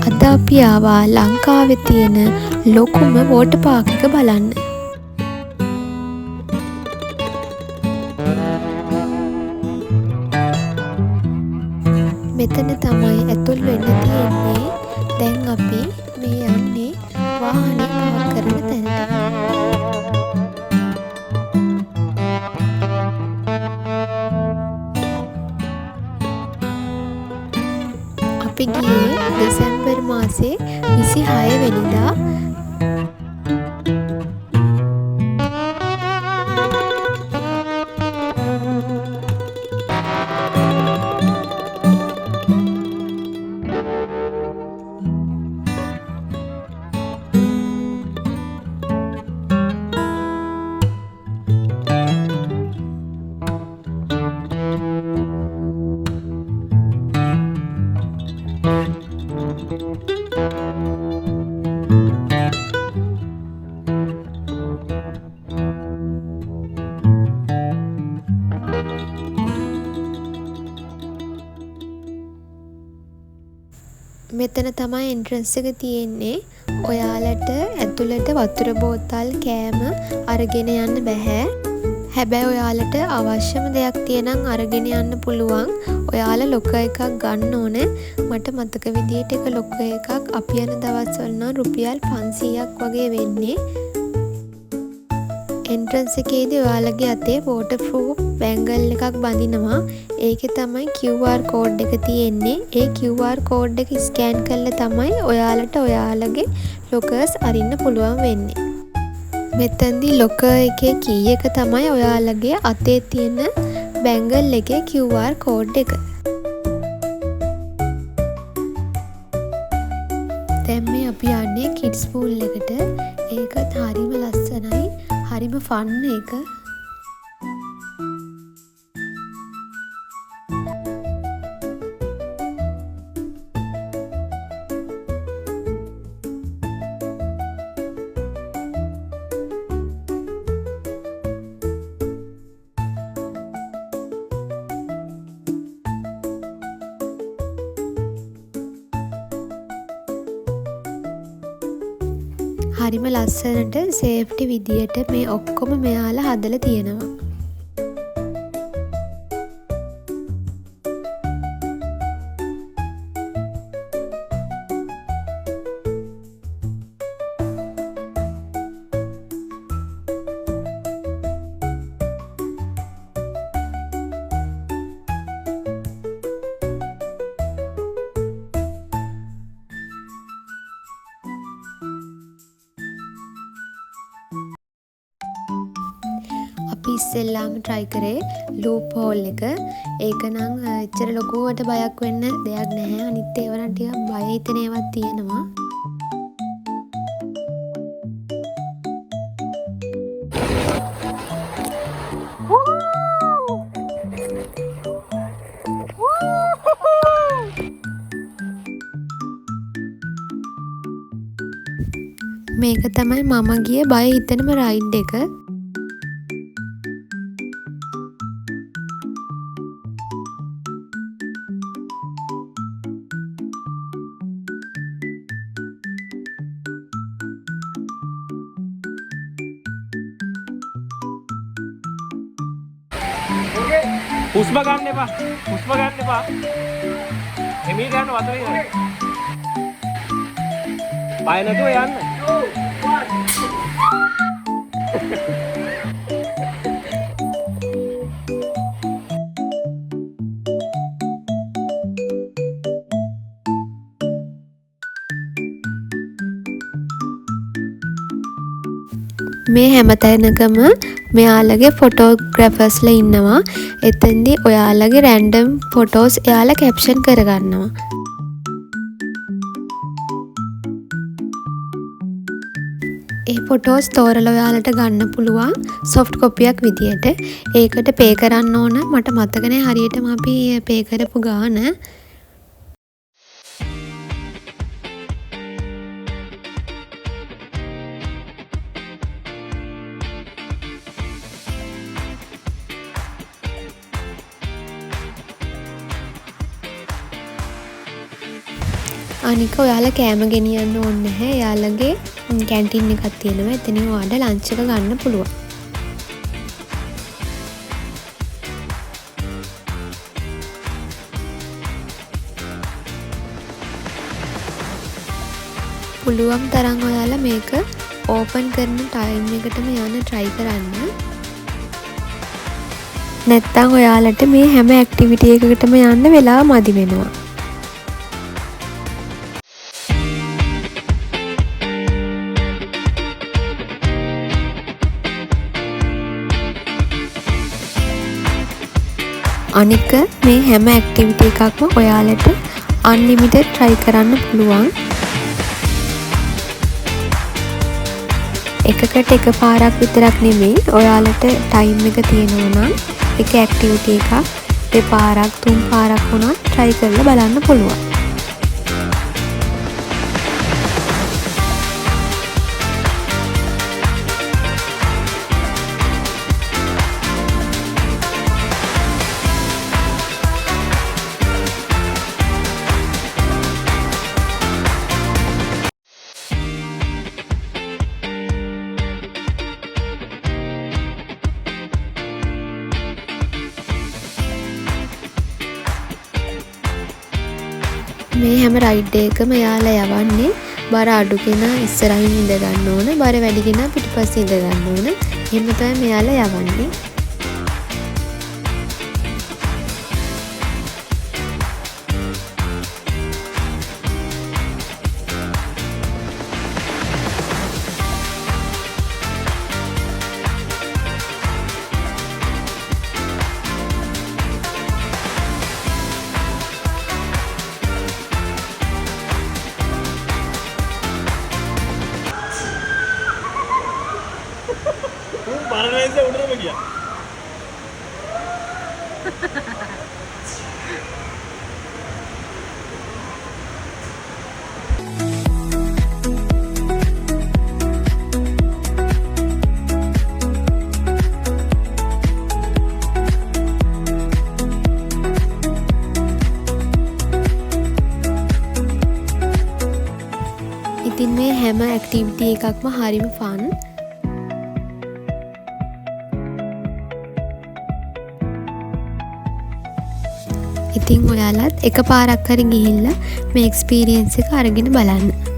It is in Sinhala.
අද අපි ආවා ලංකාවේ තියෙන ලොකුම වෝටර් පාක් එක බලන්න. මෙතන තමයි ඇතුල් වෙන්න තියෙන්නේ. දැන් අපි මේ යන්නේ වාහනේ පාක් කරන තැනට. අපි ගියේ දෙසැම්බර් මාසේ 26 වෙනිදා. මෙතන තමයි එන්ට්‍රන්ස් එක තියෙන්නේ. ඔයාලට ඇතුළට වතුර බෝතල් කෑම අරගෙන යන්න බැහැ. හැබැයි ඔයාලට අවශ්‍යම දෙයක් තියෙනම් අරගෙන යන්න පුළුවන්. ඔයාලා ලොකර් එකක් ගන්න ඕන. මට මතක විදියට එක ලොකර් එකක් අපි යන දවස්වල නම් රුපියල් 500ක් වගේ වෙන්නේ. එන්ට්‍රන්ස් එකේදී ඔයාලගේ අතේ වෝටර් ප්‍රූෆ් බැංගල් එකක් බඳිනවා. ඒකේ තමයි QR කෝඩ් එක තියෙන්නේ. ඒ QR කෝඩ් එක ස්කෑන් කරලා තමයි ඔයාලට ඔයාලගේ ලොකර්ස් අරින්න පුළුවන් වෙන්නේ. මෙතනදී ලොකර් එකේ කී එක තමයි ඔයාලගේ අතේ තියෙන බැංගල් එකේ QR කෝඩ් එක. දැන් මේ අපි යන්නේ කිඩ්ස් පූල් එකට. ඒකත් හරිම ලස්සනයි. හරිම ෆන් එක. හරිම ලස්සනට සේෆ්ටි විදියට මේ ඔක්කොම මෙයාලා හදලා තියෙනවා. අපි ඉස්සෙල්ලාම try කරේ loop hole එක. ඒක නම් එච්චර ලොකුවට බයක් වෙන්න දෙයක් නැහැ. අනිත් ඒවා නම් ටිකක් බය හිතෙන ඒවාත් තියෙනවා. මේක තමයි මම ගිය බය හිතෙනම රයිඩ් එක. හුස්ම ගන්න එපා. හුස්ම ගන්න එපා. එමෙහෙට යන්න වතුරේ යන්න. බය නැතුව යන්න. මේ හැමතැනකම මෙයාලගේ ෆොටෝග්‍රැෆර්ස්ලා ඉන්නවා. එතෙන්දී ඔයාලගේ රැන්ඩම් ෆොටෝස් එයාලා කැප්ෂන් කරගන්නවා. ඒ ෆොටෝස් තෝරලා ඔයාලට ගන්න පුළුවන් සොෆ්ට් කොපියක් විදියට. ඒකට පේ කරන්න ඕන. මට මතක නැහැ හරියටම අපි පේ කරපු ගාන. අනික ඔයාලා කෑම ගෙනියන්න ඕනේ නැහැ. එයාලගේ කැන්ටින් එකක් තියෙනවා. එතනින් ඔයාලා ලන්ච් එක ගන්න පුළුවන්. පුළුවන් තරම් ඔයාලා මේක ඕපන් කරන ටයිම් එකටම යන්න try කරන්න. නැත්තම් ඔයාලට මේ හැම ඇක්ටිවිටි එකකටම යන්න වෙලාව මදි වෙනවා. අනික මේ හැම ඇක්ටිවිටි එකක්ම ඔයාලට අන්ලිමිටඩ් try කරන්න පුළුවන්. එකකට එක පාරක් විතරක් නෙමෙයි ඔයාලට ටයිම් එක තියෙනවා නම් එක ඇක්ටිවිටි එකක් දෙපාරක් තුන් පාරක් වුණත් try කරලා බලන්න පුළුවන්. මේ හැම රයිඩ් එකම එයාලා යවන්නේ බර අඩු කෙනා ඉස්සරහින් ඉඳ ගන්න ඕන, බර වැඩි කෙනා පිටිපස්සේ ඉඳ ගන්න ඕන. එහෙම තමයි මෙයාලා යවන්නේ. Paranaense උඩරම ගියා. ඉතින් මේ හැම ඇක්ටිවිටි එකක්ම හරිම ෆන්. ඉතින් ඔයාලත් එක පාරක් හරි ගිහිල්ලා මේ එක්ස්පීරියන්ස් එක අරගෙන බලන්න.